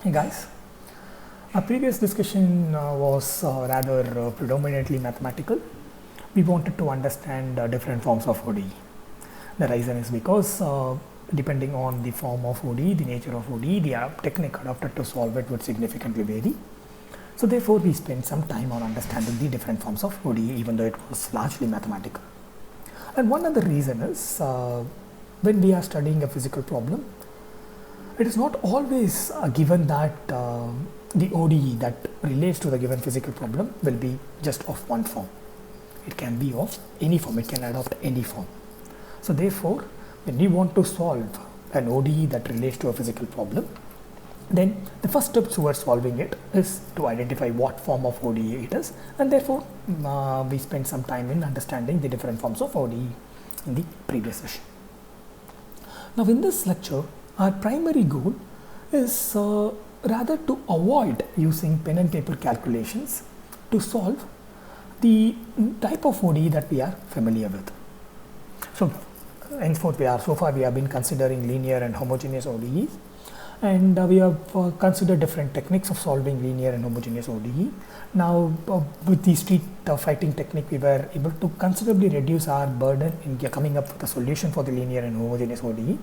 Hey guys, our previous discussion was rather predominantly mathematical. We wanted to understand different forms of ODE. The reason is because depending on the form of ODE, the nature of ODE, the technique adopted to solve it would significantly vary. So therefore we spent some time on understanding the different forms of ODE, even though it was largely mathematical. And one other reason is when we are studying a physical problem, it is not always given that the ODE that relates to the given physical problem will be just of one form. It can be of any form, it can adopt any form. So therefore, when we want to solve an ODE that relates to a physical problem, then the first step towards solving it is to identify what form of ODE it is, and therefore we spent some time in understanding the different forms of ODE in the previous session. Now in this lecture, our primary goal is rather to avoid using pen and paper calculations to solve the type of ODE that we are familiar with. So henceforth so far we have been considering linear and homogeneous ODEs, and we have considered different techniques of solving linear and homogeneous ODE. Now with the street fighting technique, we were able to considerably reduce our burden in coming up with a solution for the linear and homogeneous ODE.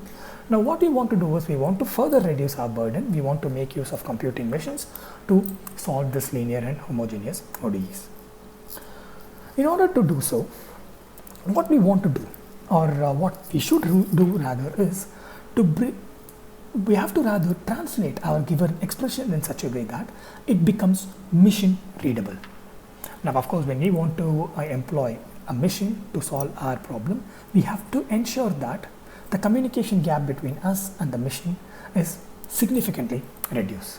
Now what we want to do is we want to further reduce our burden. We want to make use of computing machines to solve this linear and homogeneous ODEs. In order to do so, what we want to do, or what we should do rather, is we have to rather translate our given expression in such a way that it becomes machine readable. Now of course, when we want to employ a machine to solve our problem, we have to ensure that the communication gap between us and the machine is significantly reduced.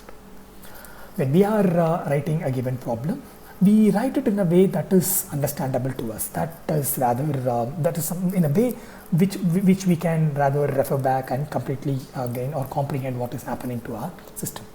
When we are writing a given problem, we write it in a way that is understandable to us. That is rather in a way which we can rather refer back and completely gain or comprehend what is happening to our system.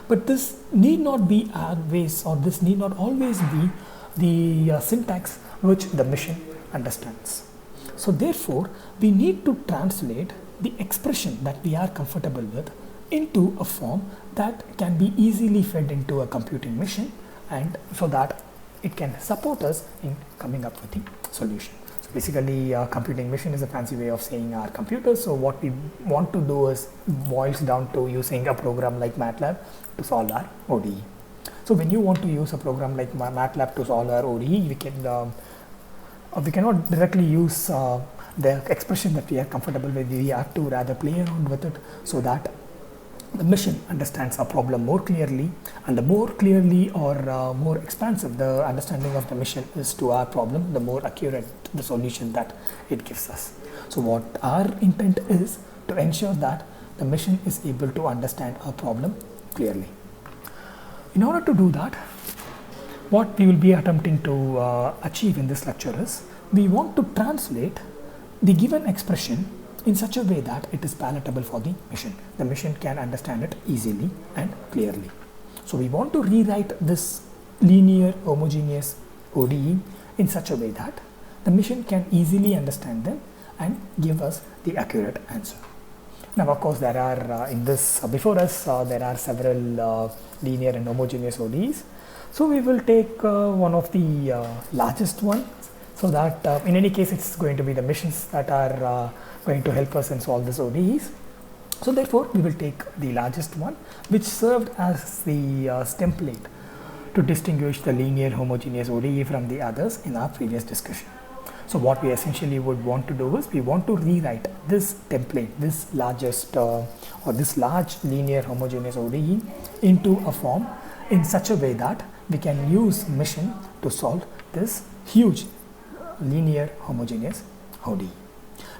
But this need not be always, or this need not always be the syntax which the machine understands. So therefore, we need to translate the expression that we are comfortable with into a form that can be easily fed into a computing machine, and so that it can support us in coming up with the solution. So basically, computing machine is a fancy way of saying our computer. So what we want to do is boils down to using a program like MATLAB to solve our ODE. So when you want to use a program like MATLAB to solve our ODE, we cannot directly use the expression that we are comfortable with. We have to rather play around with it so that the machine understands our problem more clearly, and the more clearly or more expansive the understanding of the machine is to our problem, the more accurate the solution that it gives us. So what our intent is to ensure that the machine is able to understand our problem clearly. In order to do that, what we will be attempting to achieve in this lecture is we want to translate the given expression in such a way that it is palatable for the machine. The machine can understand it easily and clearly. So we want to rewrite this linear homogeneous ODE in such a way that the machine can easily understand them and give us the accurate answer. Now of course, there are before us there are several linear and homogeneous ODEs. So we will take one of the largest ones, so that in any case it's going to be the machines that are going to help us in solve this ODEs. So therefore we will take the largest one, which served as the template to distinguish the linear homogeneous ODE from the others in our previous discussion. So what we essentially would want to do is we want to rewrite this template, this largest or this large linear homogeneous ODE into a form in such a way that we can use machine to solve this huge linear homogeneous ODE.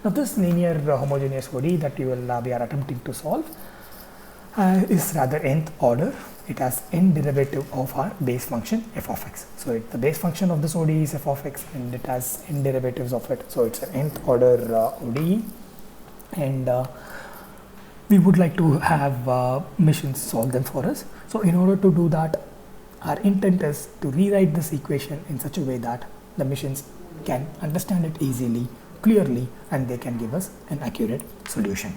Now this linear homogeneous ODE that we are attempting to solve is rather nth order. It has n derivative of our base function f of x. So the base function of this ODE is f of x, and it has n derivatives of it. So it's an nth order ODE, and we would like to have machines solve them for us. So in order to do that, our intent is to rewrite this equation in such a way that the machines can understand it easily, clearly, and they can give us an accurate solution.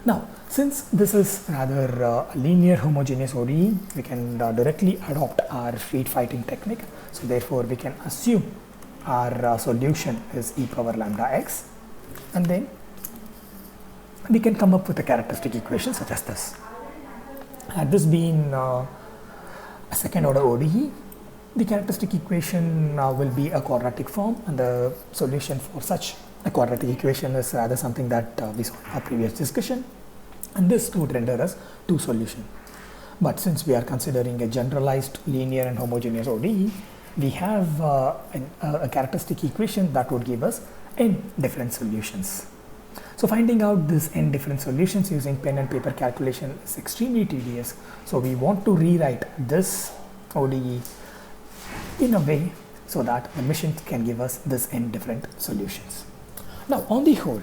Now, since this is rather a linear homogeneous ODE, we can directly adopt our feed fighting technique. So therefore, we can assume our solution is e power lambda x, and then we can come up with a characteristic equation such as this. Had this been a second order ODE, the characteristic equation will be a quadratic form, and the solution for such a quadratic equation is rather something that we saw in our previous discussion, and this would render us two solutions. But since we are considering a generalized linear and homogeneous ODE, we have a characteristic equation that would give us n different solutions. So finding out this n different solutions using pen and paper calculation is extremely tedious. So we want to rewrite this ODE in a way so that the machine can give us this n different solutions. Now, on the whole,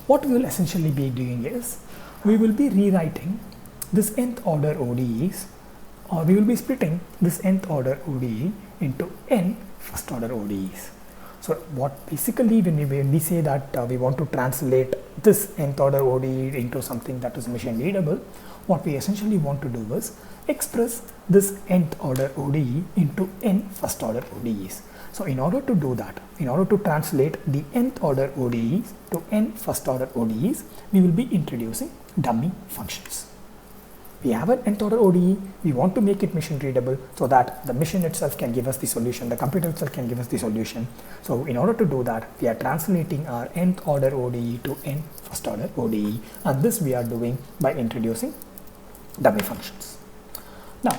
what we will essentially be doing is we will be rewriting this nth order ODEs, or we will be splitting this nth order ODE into n first order ODEs. So what basically when we say that we want to translate this nth order ODE into something that is machine readable, what we essentially want to do is express this nth order ODE into n first order ODEs. So in order to do that, in order to translate the nth order ODEs to n first order ODEs, we will be introducing dummy functions. We have an nth order ODE, we want to make it machine readable so that the machine itself can give us the solution, the computer itself can give us the solution. So in order to do that, we are translating our nth order ODE to n first order ODE, and this we are doing by introducing dummy functions. Now,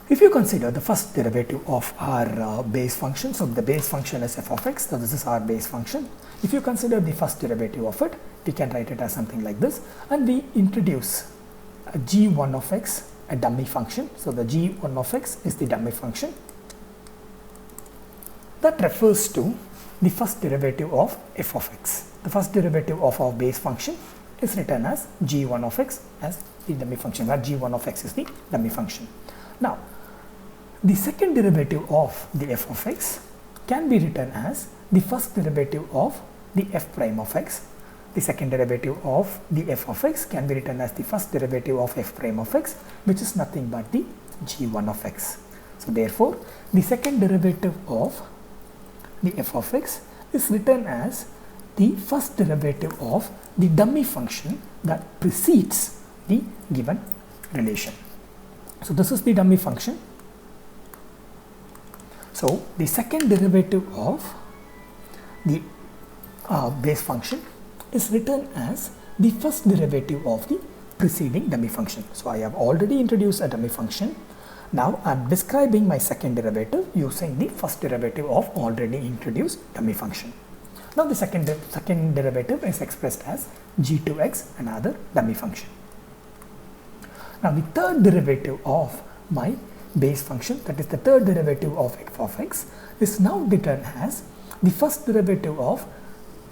if you consider the first derivative of our base function, so the base function is f of x, so this is our base function. If you consider the first derivative of it, we can write it as something like this, and we introduce a g1 of x, a dummy function. So the g1 of x is the dummy function that refers to the first derivative of f of x. The first derivative of our base function is written as g1 of x as the dummy function, where g1 of x is the dummy function. Now, the second derivative of the f of x can be written as the first derivative of the f prime of x. The second derivative of the f of x can be written as the first derivative of f prime of x, which is nothing but the g1 of x. So therefore, the second derivative of the f of x is written as the first derivative of the dummy function that precedes the given relation. So this is the dummy function. So the second derivative of the base function is written as the first derivative of the preceding dummy function. So I have already introduced a dummy function. Now I am describing my second derivative using the first derivative of already introduced dummy function. Now the second derivative is expressed as g2x, another dummy function. Now the third derivative of my base function, that is the third derivative of f of x, is now written as the first derivative of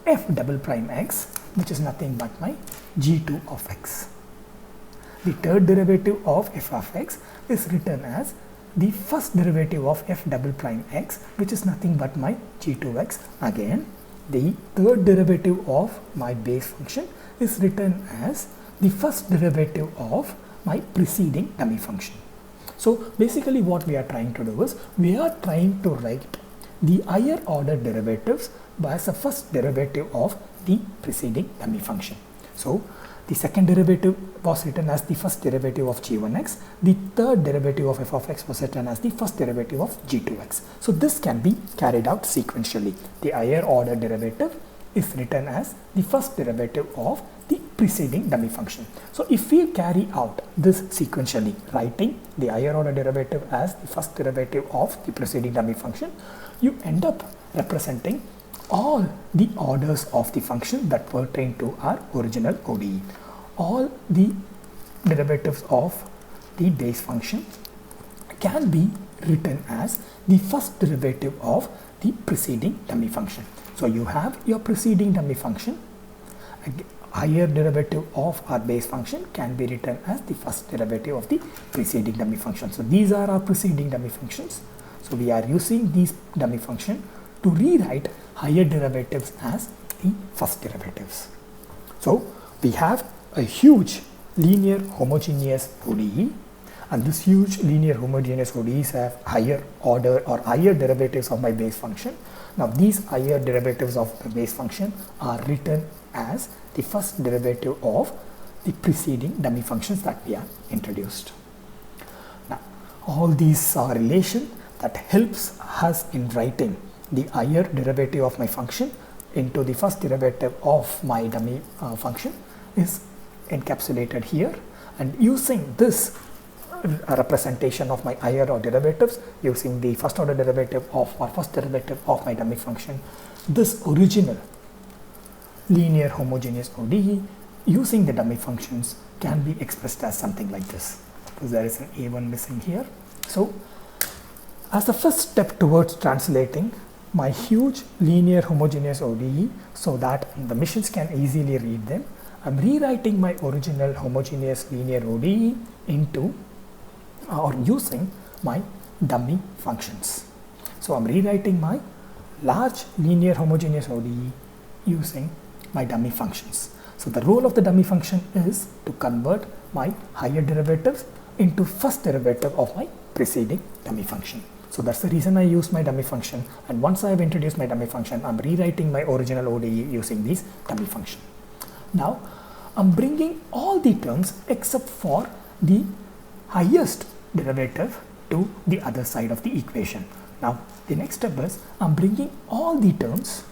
f double prime x, which is nothing but my g2 of x. The third derivative of f of x is written as the first derivative of f double prime x, which is nothing but my g2x. Again, the third derivative of my base function is written as the first derivative of my preceding dummy function. So basically what we are trying to do is we are trying to write the higher order derivatives as the first derivative of the preceding dummy function. So the second derivative was written as the first derivative of g1x. The third derivative of f of x was written as the first derivative of g2x. So this can be carried out sequentially. The higher order derivative is written as the first derivative of the preceding dummy function. So if we carry out this sequentially, writing the higher order derivative as the first derivative of the preceding dummy function, you end up representing all the orders of the function that pertain to our original ODE. All the derivatives of the base function can be written as the first derivative of the preceding dummy function. So you have your preceding dummy function. A higher derivative of our base function can be written as the first derivative of the preceding dummy function. So these are our preceding dummy functions. So we are using these dummy function to rewrite higher derivatives as the first derivatives. So we have a huge linear homogeneous ODE, and this huge linear homogeneous ODEs have higher order or higher derivatives of my base function. Now these higher derivatives of the base function are written as the first derivative of the preceding dummy functions that we have introduced. Now all these are relations that helps us in writing the higher derivative of my function into the first derivative of my dummy function is encapsulated here, and using this representation of my higher order derivatives, using the first order derivative of or first derivative of my dummy function, this original linear homogeneous ODE using the dummy functions can be expressed as something like this, because there is an A1 missing here. So as the first step towards translating my huge linear homogeneous ODE so that the machines can easily read them, I'm rewriting my original homogeneous linear ODE into or using my dummy functions. So I'm rewriting my large linear homogeneous ODE using my dummy functions. So the role of the dummy function is to convert my higher derivatives into first derivative of my preceding dummy function. So that's the reason I use my dummy function, and once I have introduced my dummy function, I'm rewriting my original ODE using these dummy function. Now I'm bringing all the terms except for the highest derivative to the other side of the equation. Now the next step is I'm bringing all the terms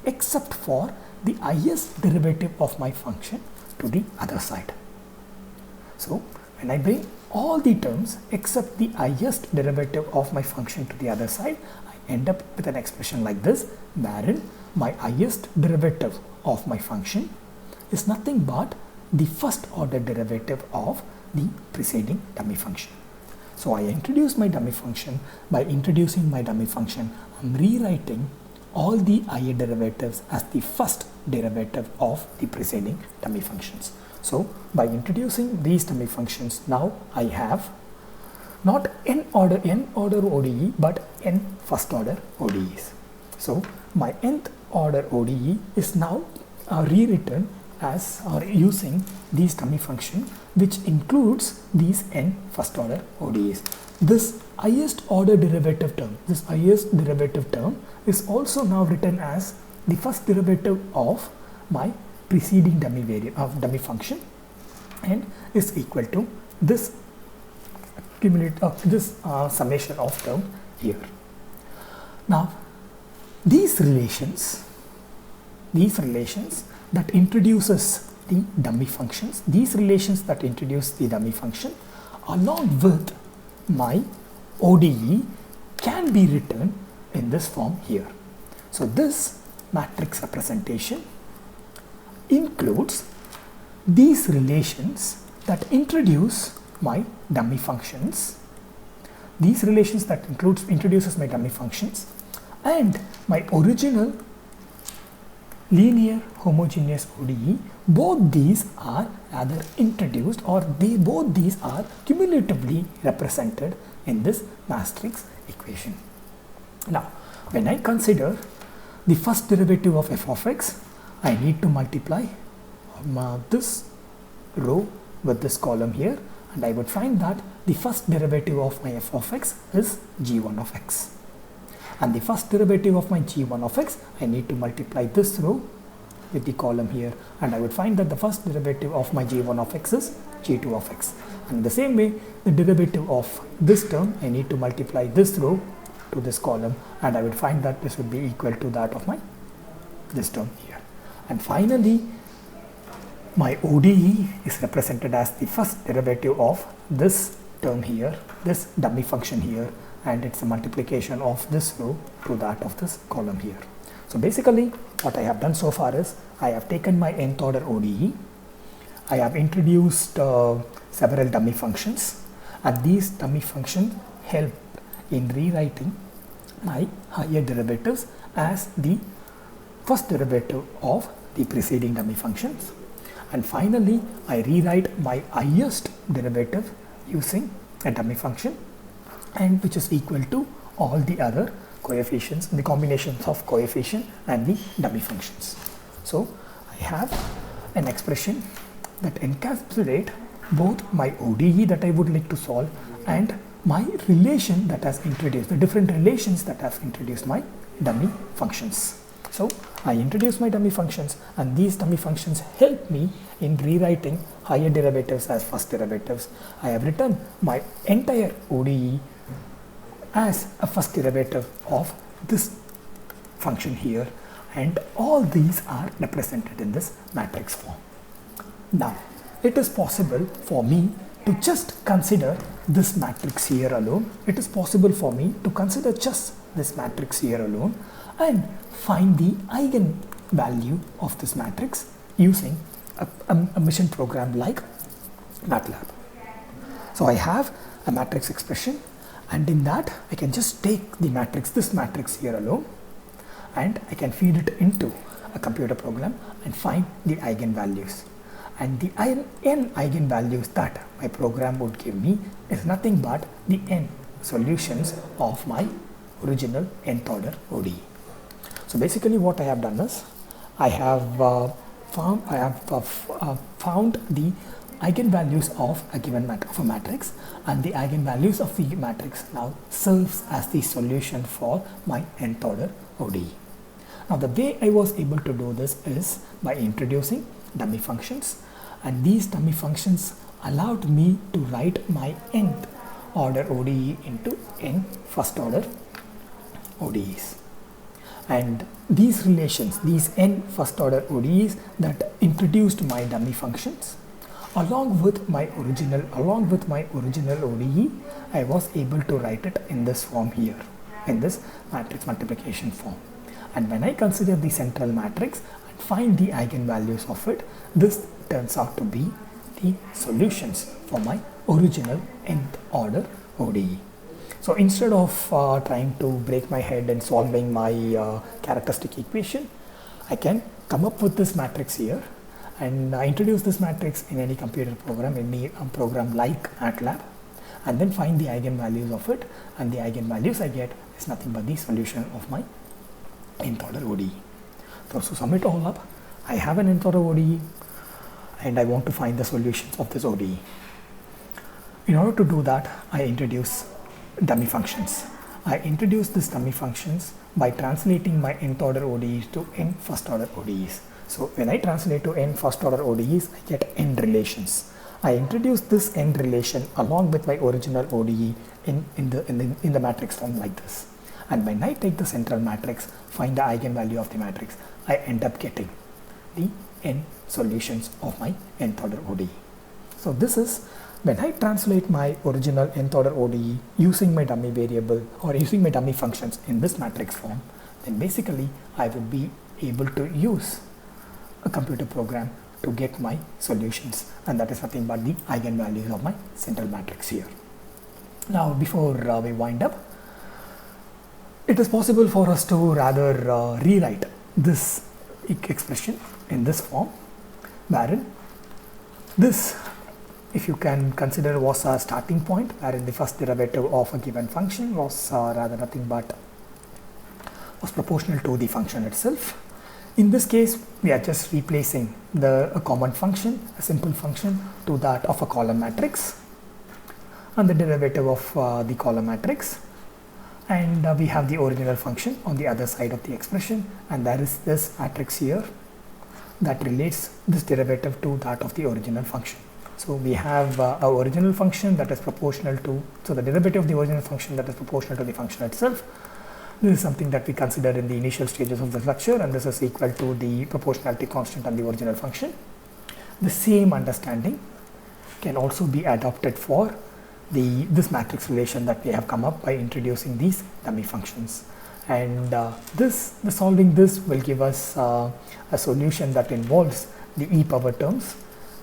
except for the highest derivative of my function to the other side. So when I bring all the terms except the highest derivative of my function to the other side, I end up with an expression like this, wherein my highest derivative of my function is nothing but the first order derivative of the preceding dummy function. So I introduce my dummy function. By introducing my dummy function, I'm rewriting all the higher derivatives as the first derivative of the preceding dummy functions. So by introducing these dummy functions, now I have not n order ODE but n first order ODEs. So my nth order ODE is now rewritten as or using these dummy function, which includes these n first order ODEs. This highest order derivative term, is also now written as the first derivative of my preceding dummy function, and is equal to this summation of term here. Now these relations that introduces the dummy functions, along with my ODE can be written in this form here. So this matrix representation includes these relations that introduce my dummy functions, introduces my dummy functions, and my original linear homogeneous ODE. Both these are either introduced or both these are cumulatively represented in this matrix equation. Now when I consider the first derivative of f of x, I need to multiply this row with this column here, and I would find that the first derivative of my f of x is g1 of x. And the first derivative of my g1 of x, I need to multiply this row with the column here, and I would find that the first derivative of my g1 of x is g2 of x. And in the same way, the derivative of this term, I need to multiply this row to this column, and I would find that this would be equal to that of this term here. And finally, my ODE is represented as the first derivative of this term here, this dummy function here, and it's a multiplication of this row to that of this column here. So basically what I have done so far is I have taken my nth order ODE, I have introduced several dummy functions, and these dummy functions help in rewriting my higher derivatives as the first derivative of the preceding dummy functions. And finally I rewrite my highest derivative using a dummy function, and which is equal to all the other coefficients, the combinations of coefficient and the dummy functions. So I have an expression that encapsulate both my ODE that I would like to solve and my relation that has introduced, the different relations that have introduced my dummy functions. So I introduce my dummy functions, and these dummy functions help me in rewriting higher derivatives as first derivatives. I have written my entire ODE as a first derivative of this function here, and all these are represented in this matrix form. Now, it is possible for me to just consider this matrix here alone. It is possible for me to consider just this matrix here alone and find the eigenvalue of this matrix using a mission program like MATLAB. So I have a matrix expression, and in that I can just take the matrix, this matrix here alone, and I can feed it into a computer program and find the eigenvalues. And the n eigenvalues that my program would give me is nothing but the n solutions of my original nth order ODE. So basically what I have done is I have found the eigenvalues of a given matrix, and the eigenvalues of the matrix now serves as the solution for my nth order ODE. Now the way I was able to do this is by introducing dummy functions, and these dummy functions allowed me to write my nth order ODE into n first order ODEs. And these relations, these n first order ODEs that introduced my dummy functions along with my original ODE, I was able to write it in this form here, in this matrix multiplication form. And when I consider the central matrix and find the eigenvalues of it, this turns out to be the solutions for my original nth order ODE. So instead of trying to break my head and solving my characteristic equation, I can come up with this matrix here and introduce this matrix in any computer program, any program like MATLAB, and then find the eigenvalues of it, and the eigenvalues I get is nothing but the solution of my nth order ODE. So to sum it all up, I have an nth order ODE and I want to find the solutions of this ODE. In order to do that, I introduce dummy functions. I introduce these dummy functions by translating my nth order ODEs to n first order ODEs. So when I translate to n first order ODEs, I get n relations. I introduce this n relation along with my original ODE in the matrix form like this. And when I take the central matrix, find the eigenvalue of the matrix, I end up getting the n solutions of my nth order ODE. So this is when I translate my original nth order ODE using my dummy variable or using my dummy functions in this matrix form, then basically I would be able to use a computer program to get my solutions, and that is nothing but the eigenvalues of my central matrix here. Now before we wind up, it is possible for us to rather rewrite this expression in this form, wherein this, if you can consider, was a starting point, wherein the first derivative of a given function was rather nothing but was proportional to the function itself. In this case, we are just replacing a common function, a simple function, to that of a column matrix, and the derivative of the column matrix, and we have the original function on the other side of the expression, and there is this matrix here that relates this derivative to that of the original function. So we have our original function that is proportional to, so the derivative of the original function that is proportional to the function itself. This is something that we considered in the initial stages of the structure, and this is equal to the proportionality constant on the original function. The same understanding can also be adopted for this matrix relation that we have come up by introducing these dummy functions. And solving this will give us a solution that involves the e power terms.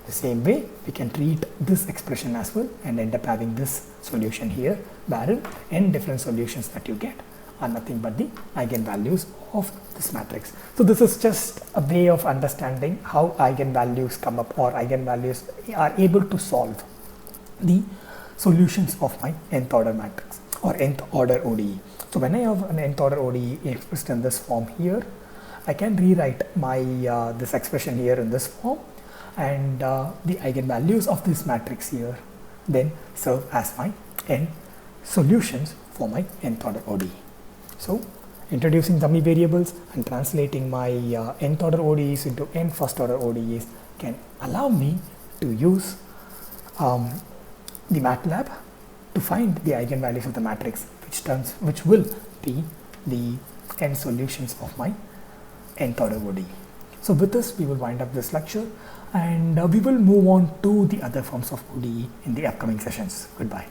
The same way, we can treat this expression as well and end up having this solution here, wherein n different solutions that you get are nothing but the eigenvalues of this matrix. So this is just a way of understanding how eigenvalues come up, or eigenvalues are able to solve the solutions of my nth order matrix or nth order ODE. So when I have an nth order ODE expressed in this form here, I can rewrite my this expression here in this form, and the eigenvalues of this matrix here then serve as my n solutions for my nth order ODE. So introducing dummy variables and translating my nth order ODEs into n first order ODEs can allow me to use the MATLAB to find the eigenvalues of the matrix, which will be the n solutions of my nth order ODE. So with this we will wind up this lecture, and we will move on to the other forms of ODE in the upcoming sessions. Goodbye.